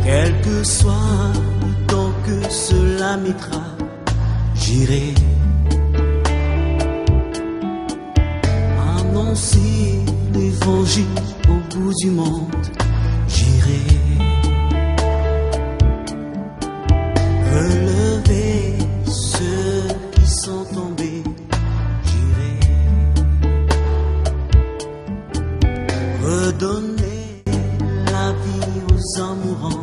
Quel que soit le temps que cela mettra, j'irai annoncer l'évangile au bout du monde. J'irai relever ceux qui sont tombés. J'irai redonner la vie aux âmes mourantes.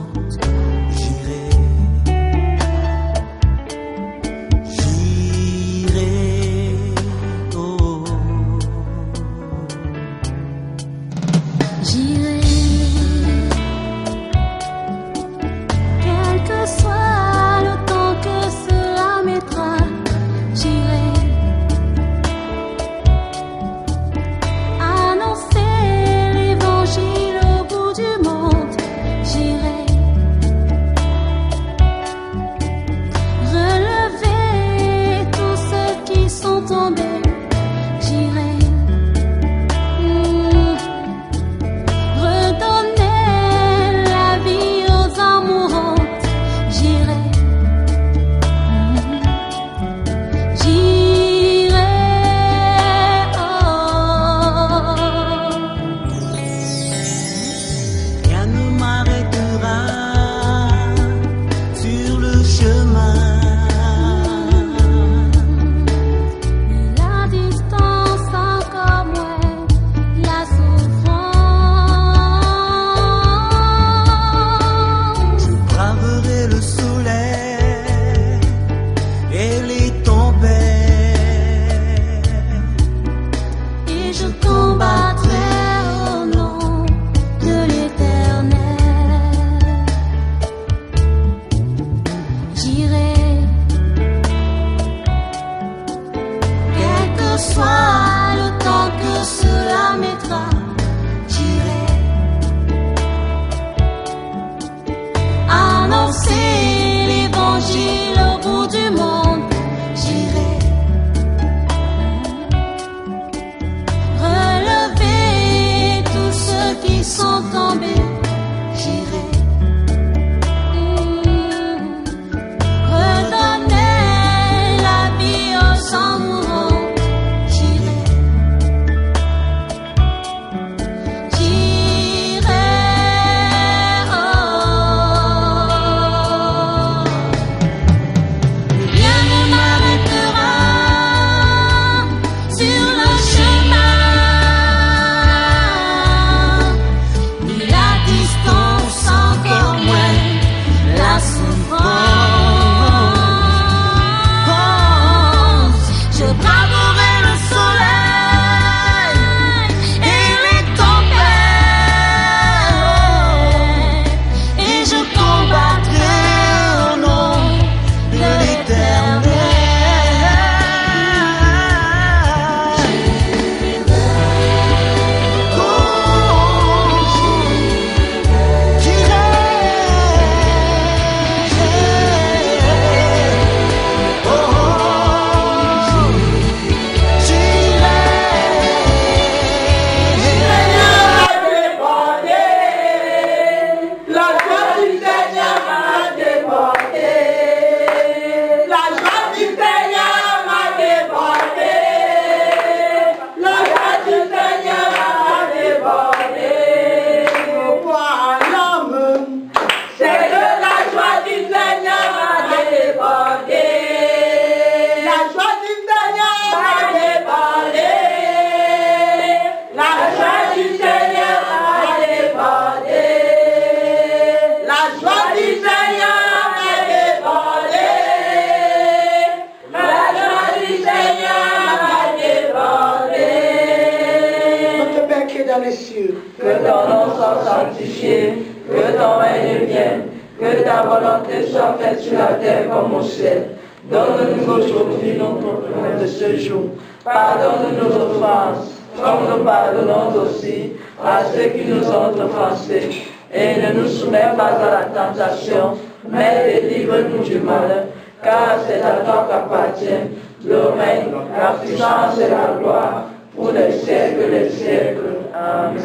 Que ton nom soit sanctifié, que ton règne vienne, que ta volonté soit faite sur la terre comme au ciel. Donne-nous aujourd'hui notre pain de ce jour. Pardonne nos offenses, comme nous pardonnons aussi à ceux qui nous ont offensés. Et ne nous soumets pas à la tentation, mais délivre-nous du mal, car c'est à toi qu'appartient le règne, la puissance et la gloire, pour les siècles des siècles. Amen.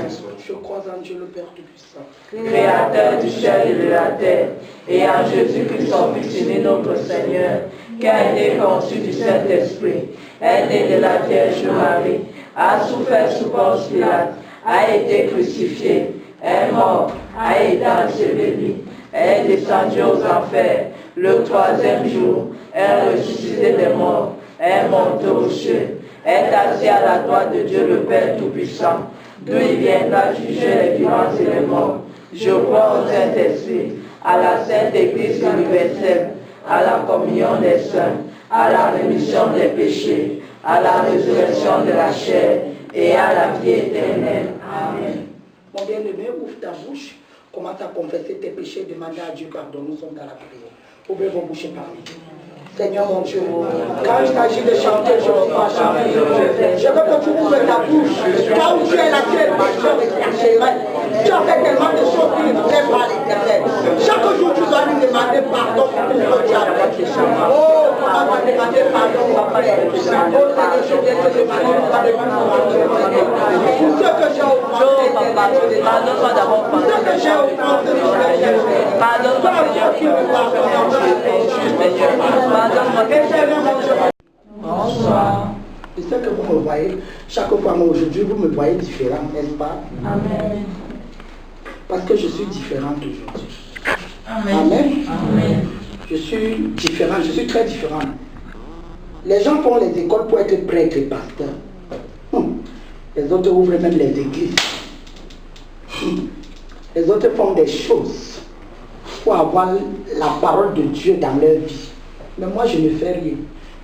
Je crois en Dieu le Père Tout-Puissant, Créateur du ciel et de la terre, et en Jésus-Christ, son Fils unique, notre Seigneur, qui a été conçu du Saint-Esprit, est né de la Vierge Marie, a souffert sous Ponce Pilate, a été crucifié, est mort, a été enseveli, est descendu aux enfers, le troisième jour, est ressuscité des morts, est monté aux cieux, est assis à la droite de Dieu le Père Tout-Puissant, d'où il viendra juger les vivants et les morts. Je crois au Saint-Esprit, à la Sainte Église universelle, à la communion des saints, à la rémission des péchés, à la résurrection de la chair et à la vie éternelle. Amen. Mon bien-aimé, ouvre ta bouche, commence à confesser tes péchés, demander à Dieu pardon. Nous sommes dans la prière. Ouvrez vos bouches et parlez. Seigneur mon Dieu, quand il s'agit de chanter, je ne veux pas chanter. Je veux que tu ouvres ta bouche. Là où tu es là, tu es pécheur et pécheresse. Tu as fait tellement de choses qui ne plaisent pas à l'Éternel. Chaque jour, tu dois lui demander pardon pour tout ce que tu as fait. Oh, comment tu as demandé pardon, papa. Oh, Seigneur, je viens te demander pardon pour ce que j'ai offensé. Pardonne-moi d'avoir Pour ce que j'ai offensé, pardonne-moi qui me Bonsoir. Je sais que vous me voyez, chaque fois, mais aujourd'hui, vous me voyez différent, n'est-ce pas? Amen. Parce que je suis différente aujourd'hui. Amen. Amen. Amen. Je suis différente, je suis très différente. Les gens font les écoles pour être prêtres et pasteurs. Les autres ouvrent même les églises. Les autres font des choses pour avoir la parole de Dieu dans leur vie. Mais moi, je ne fais rien.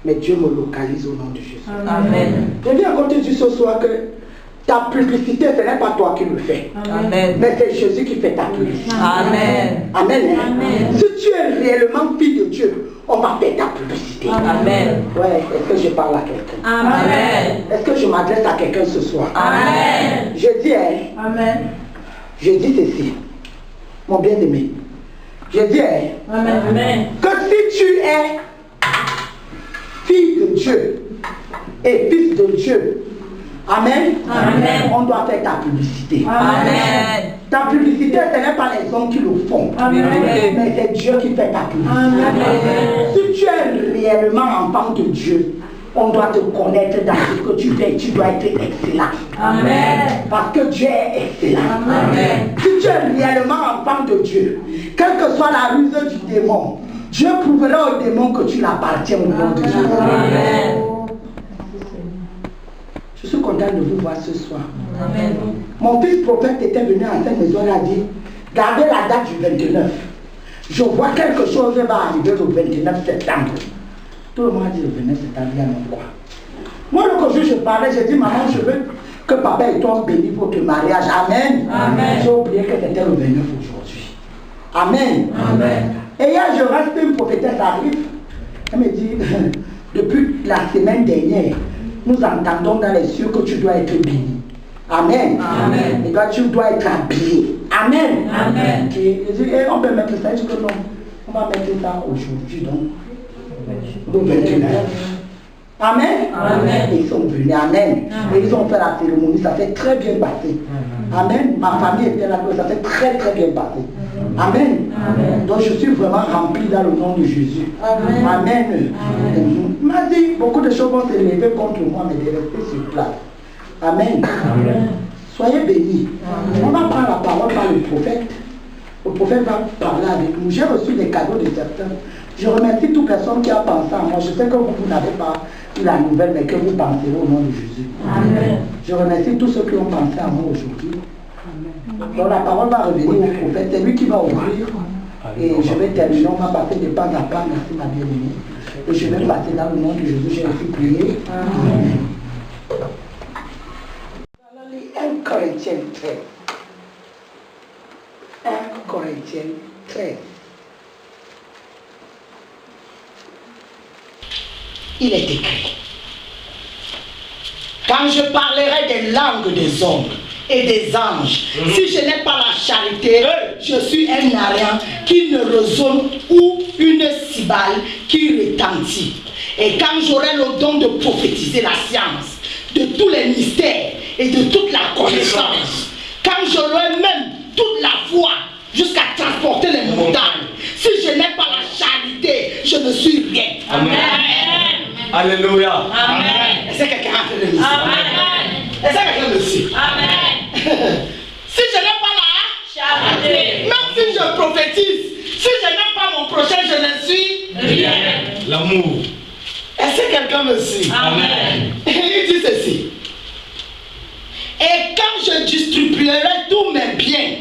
Mais Dieu me localise au nom de Jésus. Amen. Je viens encore te dire ce soir que ta publicité, ce n'est pas toi qui le fais. Amen. Mais c'est Jésus qui fait ta publicité. Amen. Amen. Amen. Si tu es réellement fille de Dieu, on va faire ta publicité. Amen. Ouais, est-ce que je parle à quelqu'un? Amen. Est-ce que je m'adresse à quelqu'un ce soir? Amen. Je dis, hein, Amen. je dis ceci, mon bien-aimé. Je dis, hein, Amen. que si tu es fille de Dieu et fils de Dieu, amen, Amen. on doit faire ta publicité. Amen. Ta publicité, ce n'est pas les hommes qui le font, Amen. mais c'est Dieu qui fait ta publicité. Amen. Si tu es réellement enfant de Dieu, on doit te connaître dans ce que tu fais. Tu dois être excellent. Amen. Parce que Dieu est excellent. Amen. Si tu es réellement enfant de Dieu, quelle que soit la ruse du démon, Dieu prouvera au démon que tu l'appartiens au nom de Jésus. Amen. Je suis content de vous voir ce soir. Amen. Mon fils prophète était venu à cette maison et a dit, gardez la date du 29. Je vois quelque chose va arriver le 29 septembre. Tout le monde a dit le 29 septembre, il y a non quoi. Moi, le jour je parlais, j'ai dit, maman, je veux que papa et toi bénissent votre mariage. Amen. Amen. J'ai oublié que c'était le 29 aujourd'hui. Amen. Amen. Et hier, je reste une prophétesse arrive. Elle me dit, depuis la semaine dernière, nous entendons dans les cieux que tu dois être béni. Amen. Amen. Et toi, tu dois être habillé. Amen. Amen. Et je dis, on peut mettre ça. Je dis que non, on va mettre ça aujourd'hui, donc, le 29. Amen. Amen. Et ils sont venus. Amen. Et ils ont fait la cérémonie, ça s'est très bien passé. Amen. Ma famille était là, ça s'est très très bien passé. Amen. Amen. Donc je suis vraiment rempli dans le nom de Jésus. Amen. Amen. Il m'a dit, beaucoup de choses vont se lever contre moi, mais de rester sur place. Amen. Amen. Soyez bénis. On va prendre la parole par le prophète. Le prophète va parler avec nous. J'ai reçu des cadeaux de certains. Je remercie toute personne qui a pensé à moi. Je sais que vous n'avez pas eu la nouvelle, mais que vous penserez au nom de Jésus. Amen. Je remercie tous ceux qui ont pensé à moi aujourd'hui. Donc la parole va revenir au prophète. C'est lui qui va ouvrir. Et je vais terminer. On va passer de pas à pas. Merci ma bien-aimée. Et je vais passer dans le nom de Jésus. J'ai aussi prié. Amen. 1 Corinthiens 13. 1 Corinthiens 13. Il est écrit. Quand je parlerai des langues des hommes et des anges, si je n'ai pas la charité, je suis un arian qui ne résonne ou une cybale qui retentit. Et quand j'aurai le don de prophétiser la science, de tous les mystères et de toute la connaissance, quand quand j'aurai même toute la foi jusqu'à transporter les montagnes, si je n'ai pas la charité, je ne suis rien. Amen. Alléluia. Amen. Est-ce que quelqu'un a fait le message? Amen. Est-ce que quelqu'un me suit? Amen. Si je n'ai pas la Charité. même si je prophétise, si je n'ai pas mon prochain, je ne suis Rien. L'amour. Est-ce que quelqu'un me suit? Amen. Il dit ceci. Et quand je distribuerai tous mes biens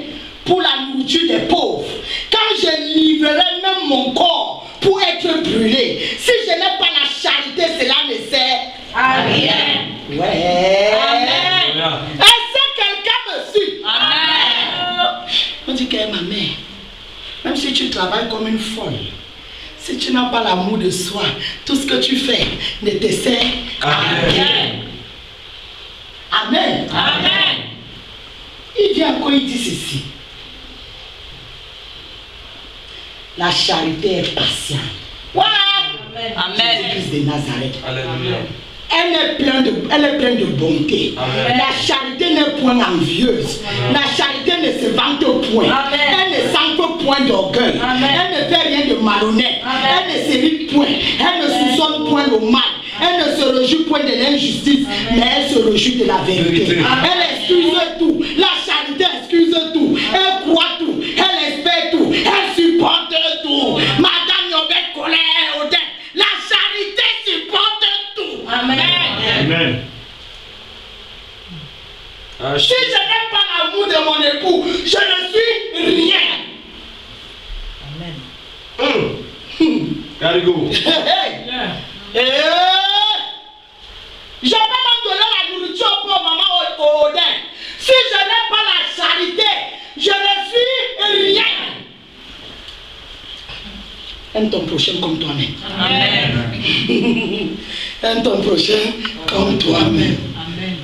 pour la nourriture des pauvres, quand je livrerai même mon corps pour être brûlé, si je n'ai pas la charité, cela ne sert À rien. Ouais. Amen. Est-ce que quelqu'un me suit? Amen. On dit que ma mère, même si tu travailles comme une folle, si tu n'as pas l'amour de soi, tout ce que tu fais ne te sert à rien. Amen. Amen. Il vient encore, il dit ceci. La charité est patiente. Voilà. Amen. Jésus-Christ de Nazareth. Alléluia. Elle est pleine de bonté. Amen. La charité n'est point envieuse. La charité ne se vante point. Amen. Elle ne s'enfle point d'orgueil. Amen. Elle ne fait rien de malhonnête. Amen. Elle ne s'irrite point. Elle ne soupçonne point le mal. Elle ne se réjouit point de l'injustice, mais elle se réjouit de la vérité. Amen. Elle excuse tout. La charité excuse tout. Elle croit tout. Elle espère tout. Elle supporte tout. Madame Yobet colère Odette. La charité supporte tout. Amen. Amen. Si je n'ai pas l'amour de mon époux, je ne suis rien. Cargo. Je peux même donner la nourriture pour maman Odin. Si je n'ai pas la charité, je ne suis rien. Aime ton prochain comme toi-même. Amen. Aime ton prochain comme toi-même.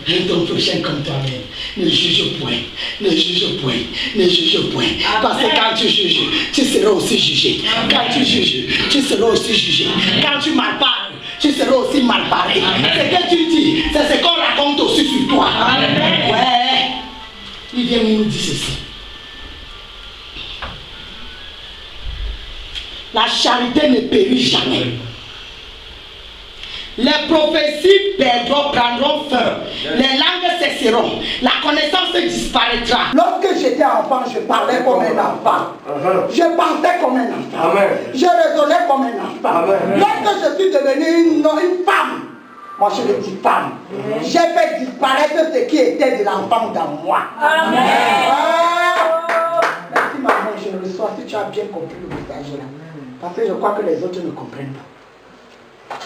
Aime ton prochain comme toi-même. Ne juge point. Ne juge point. Ne juge point. Parce que quand tu juges, tu seras aussi jugé. Quand tu juges, tu seras aussi jugé. Quand tu mal parles, tu seras aussi mal parlé. Ce que tu dis, c'est ce qu'on raconte aussi sur toi. Ouais. Il vient nous dire ceci. La charité ne périt jamais. Les prophéties prendront fin. Les langues cesseront. La connaissance disparaîtra. Lorsque j'étais enfant, je parlais comme un enfant. Je pensais comme un enfant. Amen. Je raisonnais comme un enfant. Amen. Lorsque je suis devenue une femme, moi je le dis femme, j'ai fait disparaître ce qui était de l'enfant dans moi. Amen. Merci maman, je le reçois si tu as bien compris le message là. Parce que je crois que les autres ne comprennent pas.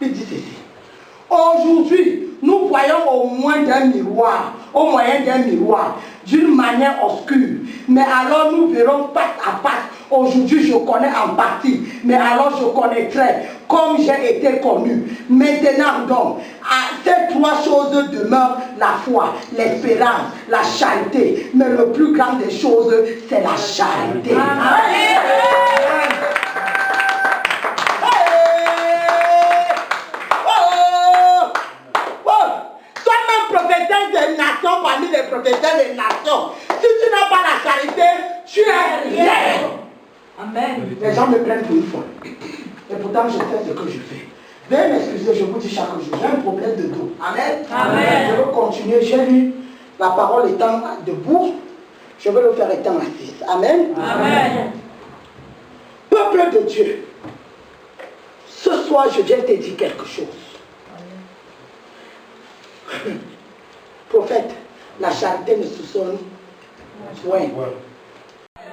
Il dit ceci. Aujourd'hui, nous voyons au moyen d'un miroir, d'une manière obscure. Mais alors nous verrons face à face. Aujourd'hui, je connais en partie, mais alors je connaîtrai comme j'ai été connu. Maintenant donc, à ces trois choses demeurent la foi, l'espérance, la charité. Mais le plus grand des choses, c'est la charité. Des nations parmi les prophéteurs des nations. Si tu n'as pas la charité, tu es rien. Amen. Les gens me prennent pour une folle. Et pourtant, je fais ce que je fais. Veuillez m'excuser, je vous dis chaque jour. J'ai un problème de dos. Amen. Amen. Je veux continuer. J'ai lu la parole étant debout. Je veux le faire étant assis. Amen. Amen. Peuple de Dieu, ce soir, je viens te dire quelque chose. Prophète, la charité ne se sonne point.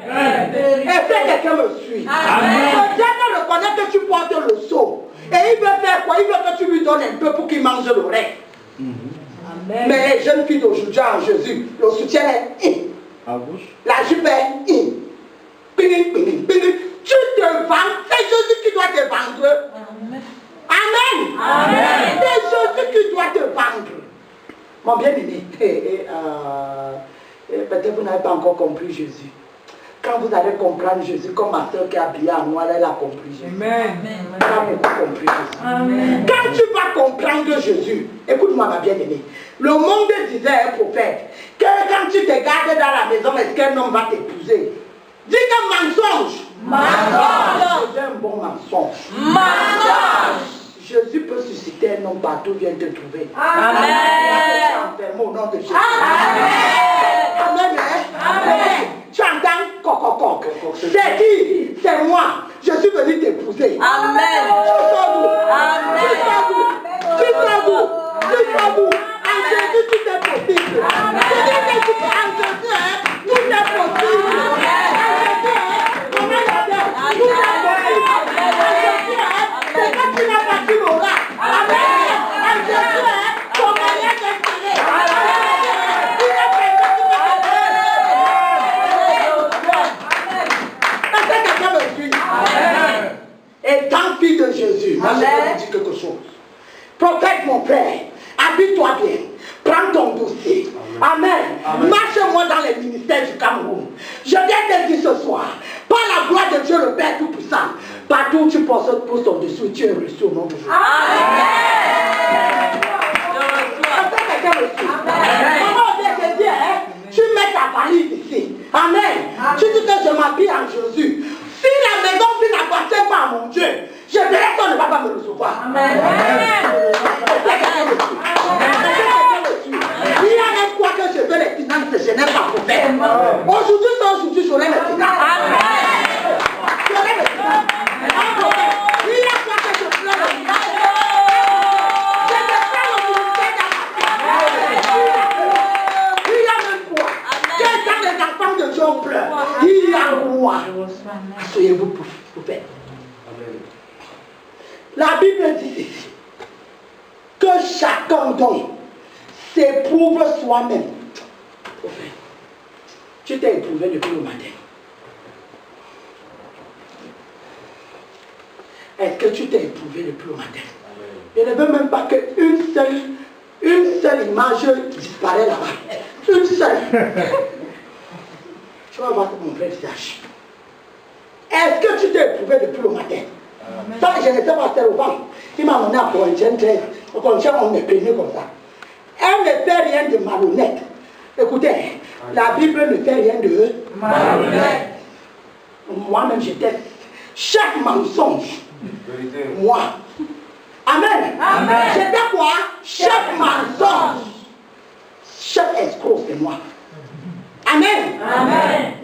Est-ce que quelqu'un me suit? Le diable reconnaît que tu portes le seau. Et il veut faire quoi? Il veut que tu lui donnes un peu pour qu'il mange le reste. Mais les jeunes filles d'aujourd'hui en Jésus, le soutien est la jupe est tu te vends, c'est Jésus qui doit te vendre. Amen. Amen. C'est Jésus qui doit te vendre. Mon bien-aimé, peut-être vous n'avez pas encore compris Jésus. Quand vous allez comprendre Jésus, comme ma soeur qui est habillée en noir, elle a compris Jésus. Amen. Elle a beaucoup compris Jésus. Amen. Quand tu vas comprendre Jésus, écoute-moi ma bien-aimée, le monde disait à un prophète que quand tu te gardes dans la maison, est-ce qu'un homme va t'épouser? Dis que mensonge. Mensonge. C'est un bon mensonge. Mensonge. Jésus peut susciter un homme partout, viens te trouver. Amen. Au nom de Jésus. Amen. Amen. Amen. Tu entends coq. C'est qui? C'est moi. Je suis venu t'épouser. Amen. Tu sors d'où? Amen. Tu sors d'où? En Jésus, tout est possible. Amen. En Jésus, tout est possible. C'est quand tu n'as pas tu l'auras. Amen. En Jésus, ton mariage est serré. Est-ce que quelqu'un me suit? Et tant fille de Jésus, moi je vais te dire quelque chose. Protège mon frère, habille-toi bien, prends ton dossier. Amen. Marche-moi dans les ministères du Cameroun. Je viens te dire ce soir, par la gloire de Dieu le Père Tout-Puissant, partout où tu poses ton dessus, tu es reçu au nom de Jésus. Amen. Est-ce que quelqu'un me suit? Comment on vient te dire, tu mets ta valise ici. Amen. Tu dis que je m'habille en Jésus. Si la maison qui n'appartient pas à mon Dieu, je verrai qu'on ne va pas me recevoir. Amen. Il y a même quoi que je veux les finances, je n'ai pas prophète. Aujourd'hui, j'aurai les finances. J'aurai les finances. Il y a quoi que je veux les finances. Je ne fais le ministère dans il y a même quoi que quand les enfants de Dieu pleurent, il y a moi. Soyez-vous prophète. La Bible dit ici que chacun donc s'éprouve soi-même. Prophète, tu t'es éprouvé depuis le matin. Est-ce que tu t'es éprouvé depuis le matin? Je ne veux même pas qu'une seule image disparaît là-bas. Une seule. Tu vas voir mon vrai visage. Est-ce que tu t'es éprouvé depuis le matin? Ça, je ne sais pas, c'est le vent. Il m'a emmené à Corinthiens 13. Au Corinthiens, on est peigné comme ça. Elle ne fait rien de malhonnête. Écoutez, la Bible ne fait rien de malhonnête. Moi-même, j'étais chaque mensonge. Moi. Amen. J'étais quoi? Chaque mensonge. Chaque escroc, c'est moi. Amen.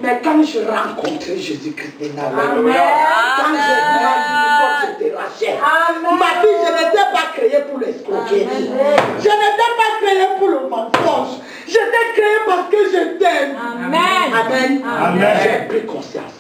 Mais quand je rencontrais Jésus-Christ de Nazareth, quand je vois j'étais rachète. Ma fille, je n'étais pas créée pour l'escroquerie. Je n'étais pas créée pour le mensonge. J'étais créée parce que je t'aime. Amen. J'ai pris conscience.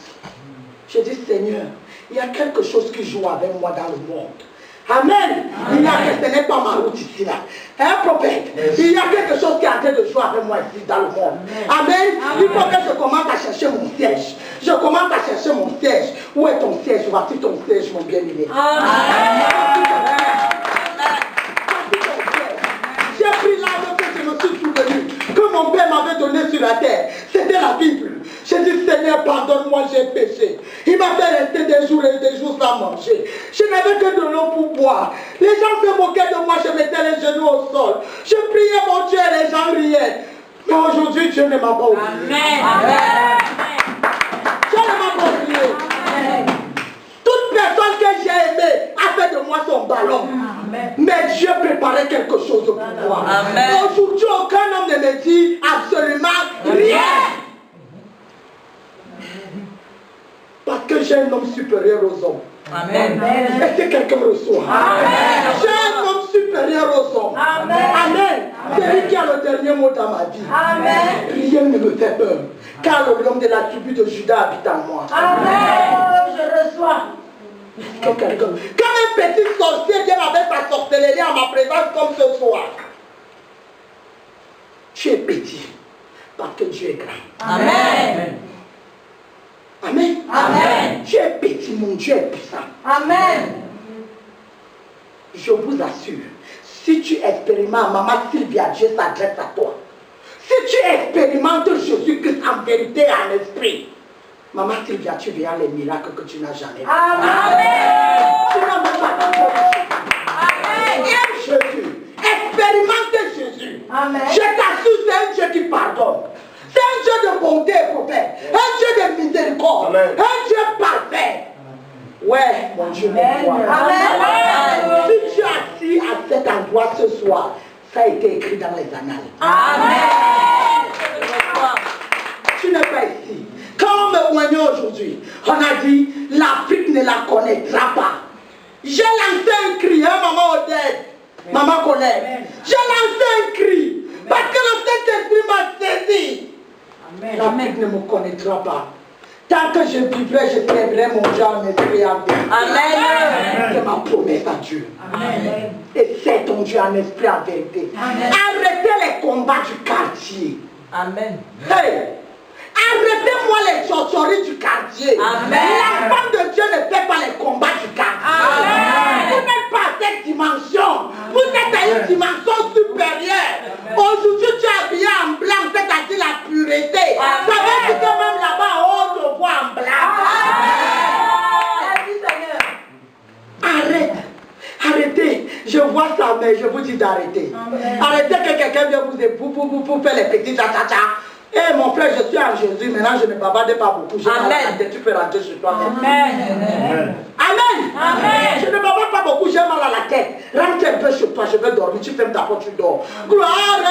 Je dis, Seigneur, il y a quelque chose qui joue avec moi dans le monde. Amen. Il y a que ce n'est pas ma route ici là. Un prophète. Il y a quelque chose qui est en train de jouer avec moi ici dans le monde. Amen. Il faut que je commence à chercher mon siège. Je commence à chercher mon siège. Où est ton siège? Voici ton siège, mon bien-aimé. J'ai pris l'arme que je me suis souvenu que mon père m'avait donné sur la terre. C'était la Bible. J'ai dit, Seigneur, pardonne-moi, j'ai péché. Il m'a fait rester des jours et des jours sans manger. Je n'avais que de l'eau pour boire. Les gens se moquaient de moi, je mettais les genoux au sol. Je priais mon Dieu et les gens riaient. Mais aujourd'hui, Dieu ne m'a pas oublié. Dieu ne m'a pas oublié. Toute personne que j'ai aimée a fait de moi son ballon. Mais Dieu préparait quelque chose pour moi. Aujourd'hui, aucun homme ne me dit absolument rien. Parce que j'ai un homme supérieur aux hommes. Est-ce que quelqu'un me reçoit? J'ai un homme supérieur aux hommes. Amen. C'est lui qui a le dernier mot dans ma vie. Rien ne me fait peur. Car le lion de la tribu de Judas habite en moi. Je reçois. Quand un petit sorcier vient avec sa sorcellerie à ma présence comme ce soir, tu es petit. Parce que Dieu est grand. Amen. Tu es petit, mon Dieu est puissant. Je vous assure, si tu expérimentes, Maman Sylvia, Dieu s'adresse à toi. Si tu expérimentes Jésus-Christ en vérité et en esprit, Maman Sylvia, tu verras les miracles que tu n'as jamais vus. Amen. Tu n'as même pas vu. Amen. Jésus. Expérimente Jésus. Amen. Je t'assure, c'est un Dieu qui pardonne. C'est un Dieu de bonté, prophète. Un Dieu de miséricorde. Amen. Un Dieu parfait. Ouais, mon Dieu, mon roi. Amen. Si tu es assis à cet endroit ce soir, ça a été écrit dans les annales. Amen. Tu n'es pas ici. Quand on me oignait aujourd'hui, on a dit l'Afrique ne la connaîtra pas. J'ai lancé un cri, hein, maman Odette, maman Colette. J'ai lancé un cri parce que le Saint-Esprit m'a saisi. L'Afrique ne me connaîtra pas. Tant que je vivrai, je tiendrai mon Dieu en esprit en vérité. Amen. C'est ma promesse à Dieu. Amen. Et c'est ton Dieu en esprit en vérité. Amen. Arrêtez les combats du quartier. Amen. Hey! Arrêtez-moi les sorceries du quartier. Amen. La femme de Dieu ne fait pas les combats du quartier. Amen. Vous n'êtes pas à cette dimension. Vous êtes à une dimension supérieure. Aujourd'hui, tu es habillé en blanc, c'est-à-dire la pureté. Amen. Ça veut dire que même là-bas, on te voit en blanc. Merci Seigneur. Arrête. Arrêtez. Je vois ça, mais je vous dis d'arrêter. Arrêtez que quelqu'un vienne vous faire les petits cha-cha-cha. Eh mon frère, je suis en Jésus, maintenant je ne bavarde pas beaucoup. Je Amen. tu peux rentrer sur toi. Amen. Amen. Amen. Je ne bavarde pas beaucoup, j'ai mal à la tête. Rentre un peu sur toi, je vais dormir. Tu fermes ta porte, tu dors. Gloire à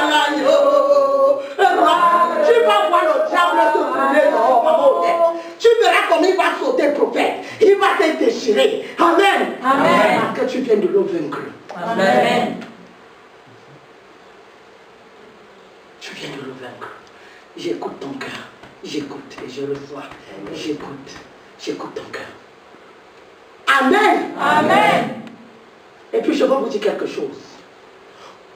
l'agneau. Tu vas voir le diable se tourner dehors, maman. Tu verras comme il va sauter, prophète. Il va te déchirer. Amen. Amen. Parce que tu viens de le vaincre. Amen. Tu viens de le vaincre. J'écoute ton cœur. J'écoute et je reçois. J'écoute. J'écoute ton cœur. Amen. Amen. Et puis je vais vous dire quelque chose.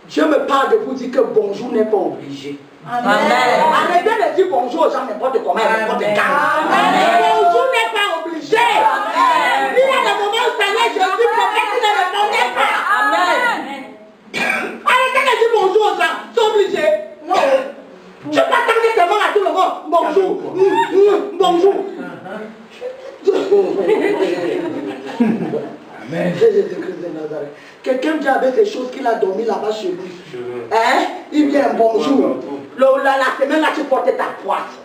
Dieu me parle de vous dire que bonjour n'est pas obligé. Amen. Arrêtez de dire bonjour aux gens n'importe comment, n'importe quand. Bonjour n'est pas obligé. Il y a des moments où ça l'est, je dis prophète, il ne répondait pas. Amen. Arrêtez de dire bonjour aux gens, c'est obligé. Non. Tu t'attendais tellement à tout le monde. Bonjour. Bonjour. Amen. Jésus-Christ de Nazareth. Quelqu'un qui avait des choses qu'il a dormi là-bas chez lui. Hein? Il vient bonjour. La semaine là, tu portais ta poisse.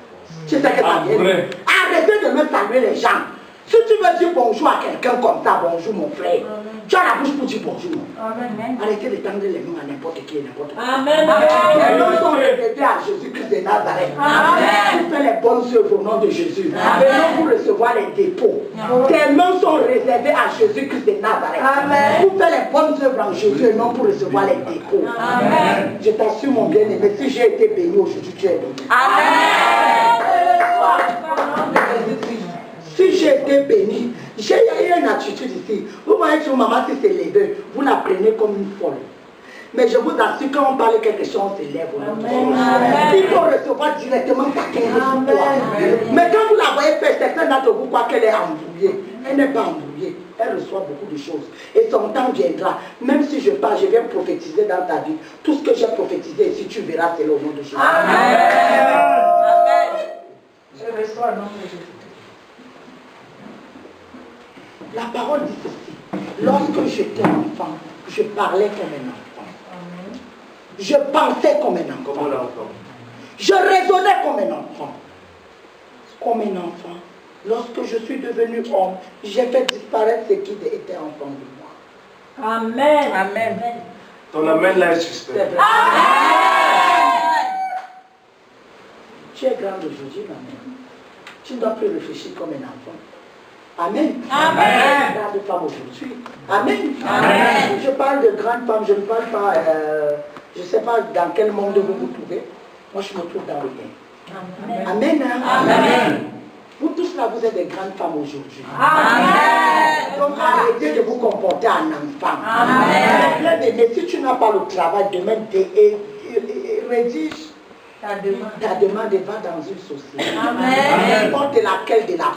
Tu sais que ça vient. Arrêtez de me saluer les gens. Si tu veux dire bonjour à quelqu'un comme ça, bonjour mon frère, tu as la bouche pour dire bonjour. Amen. Arrêtez de tendre les mains à n'importe qui et n'importe qui. Amen. Les noms sont réservés à Jésus-Christ de Nazareth. Amen. Vous faites les bonnes œuvres au nom de Jésus. Amen. Et non pour recevoir les dépôts. Tes noms sont réservés à Jésus-Christ de Nazareth. Amen. Vous faites les bonnes œuvres en Jésus et non pour recevoir les dépôts. Amen. Je t'assure mon bien-aimé, si j'ai été béni aujourd'hui, tu es béni. Amen. Si j'ai été béni, j'ai une attitude ici. Vous voyez que maman qui s'est levée, vous la prenez comme une folle. Mais je vous assure, quand on parle quelque chose, on s'élève au nom de Jésus. Il faut recevoir directement sa guérison. Mais quand vous la voyez faire, certains d'entre vous croient qu'elle est embrouillée. Elle n'est pas embrouillée. Elle reçoit beaucoup de choses. Et son temps viendra. Même si je parle, je viens prophétiser dans ta vie. Tout ce que j'ai prophétisé ici, tu verras, c'est le nom de Jésus. Amen. Amen. Je reçois le nom de Jésus. La parole dit ceci. Lorsque j'étais enfant, je parlais comme un enfant. Je pensais comme un enfant. Je raisonnais comme un enfant. Comme un enfant. Lorsque je suis devenu homme, j'ai fait disparaître ce qui était enfant de moi. Amen. Amen. Ton amen là est suspect. Tu es grande aujourd'hui, ma mère. Tu ne dois plus réfléchir comme un enfant. Amen. Amen. Grande femme aujourd'hui. Amen. Amen. Je parle de grande femme, je ne parle pas, je ne sais pas dans quel monde vous vous trouvez. Moi, je me trouve dans le bien. Amen. Amen. Vous tous là, vous êtes des grandes femmes aujourd'hui. Amen. Donc arrêtez de vous comporter en enfant. Amen. Mais si tu n'as pas le travail, demain, rédige Ta demande. ta demande et va dans une société. Amen. N'importe laquelle de la